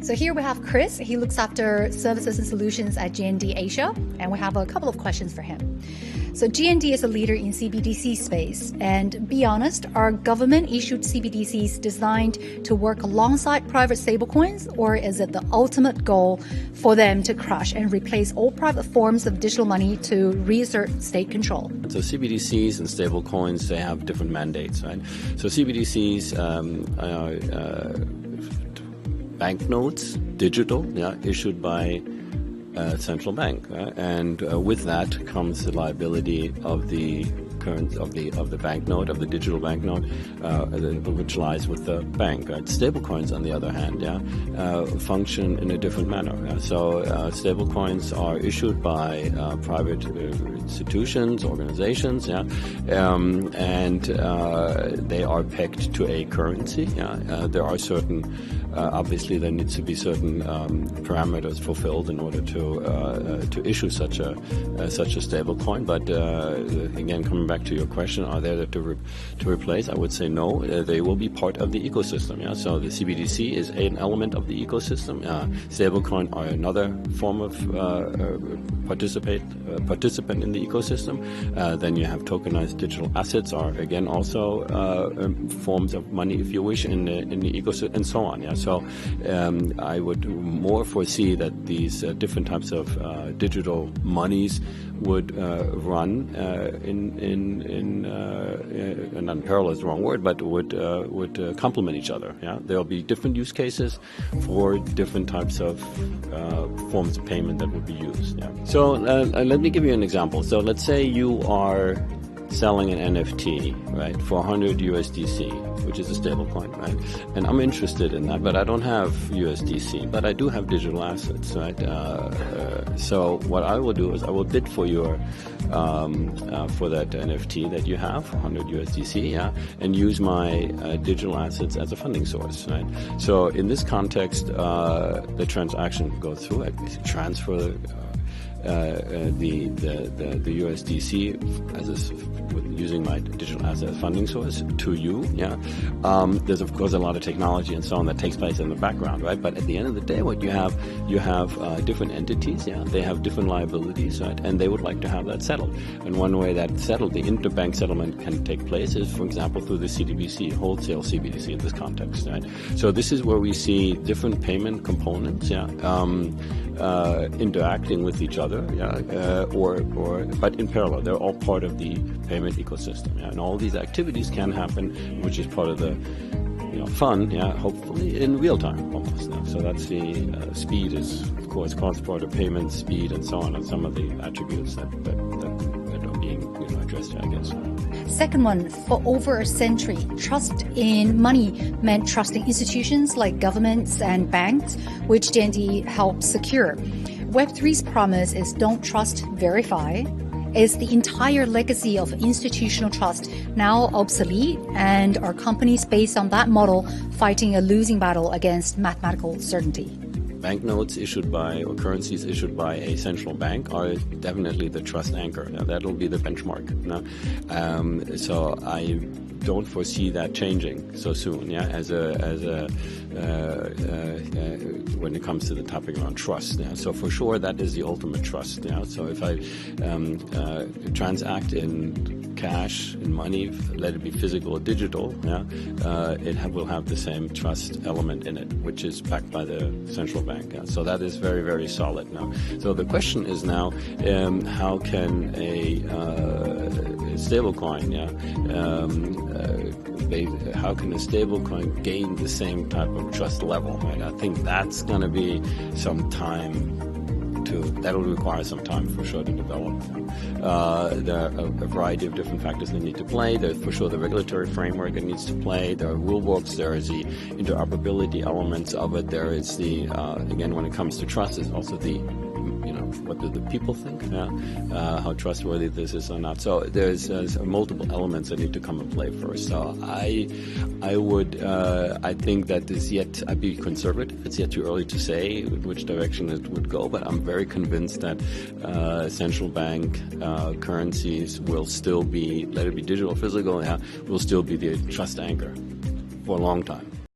So here we have Chris. He looks after services and solutions at GND Asia, and we have a couple of questions for him. So GND is a leader in CBDC space, and be honest, are government-issued CBDCs designed to work alongside private stablecoins, or is it the ultimate goal for them to crush and replace all private forms of digital money to reassert state control? So CBDCs and stablecoins, they have different mandates, right? So CBDCs banknotes, digital, issued by central bank, and with that comes the liability of the of the banknote, of the digital banknote, which lies with the bank. Right? Stablecoins, on the other hand, function in a different manner. So stablecoins are issued by private institutions, organizations, and they are pegged to a currency. There are certain, obviously, there needs to be certain parameters fulfilled in order to issue such a stablecoin. But again, coming back to your question, are they there to replace? I would say no. They will be part of the ecosystem. So the CBDC is an element of the ecosystem. Stablecoin are another form of participant in the ecosystem. Then you have tokenized digital assets, are again also forms of money, if you wish, in the ecosystem, and so on. So I would more foresee that these different types of digital monies would run in and unparalleled is the wrong word, but would complement each other. There'll be different use cases for different types of forms of payment that would be used. So let me give you an example. So let's say you are selling an NFT, right, for 100 USDC, which is a stablecoin, right? And I'm interested in that, but I don't have USDC, but I do have digital assets, right? So what I will do is I will bid for your for that NFT that you have, 100 USDC, and use my digital assets as a funding source, right? So in this context, the transaction goes through. I transfer the USDC using my digital asset funding source to you. There's of course a lot of technology and so on that takes place in the background, right? But at the end of the day, what you have different entities. They have different liabilities, right? And they would like to have that settled. And one way that's settled, the interbank settlement can take place, is, for example, through the CBDC, wholesale CBDC in this context, right? So this is where we see different payment components, interacting with each other, but in parallel, they're all part of the payment ecosystem, and all these activities can happen, which is part of the fun, hopefully in real time almost. So that's the speed is, of course, part of payment speed and so on, and some of the attributes that are being addressed here, I guess. Second one, for over a century, trust in money meant trusting institutions like governments and banks, which GND helped secure. Web3's promise is don't trust, verify. Is the entire legacy of institutional trust now obsolete, and are companies based on that model fighting a losing battle against mathematical certainty? Banknotes issued by, or currencies issued by a central bank are definitely the trust anchor. Now, that'll be the benchmark. So I don't foresee that changing so soon. When it comes to the topic around trust. So for sure, that is the ultimate trust. So if I transact in cash, in money, let it be physical or digital, it will have the same trust element in it, which is backed by the central bank. So that is very, very solid now. So the question is now, how can a stablecoin, how can a stablecoin gain the same type of trust level? Right? I think that's going to be some time. That'll require some time for sure to develop. There are a variety of different factors that need to play. There's for sure the regulatory framework that needs to play. There are rule books. There is the interoperability elements of it. There is the, again, when it comes to trust, is also the, what do the people think? How trustworthy this is or not. So there's multiple elements that need to come and play first. So I think that I'd be conservative. It's yet too early to say which direction it would go, but I'm very convinced that central bank currencies will still be, let it be digital or physical, will still be the trust anchor for a long time.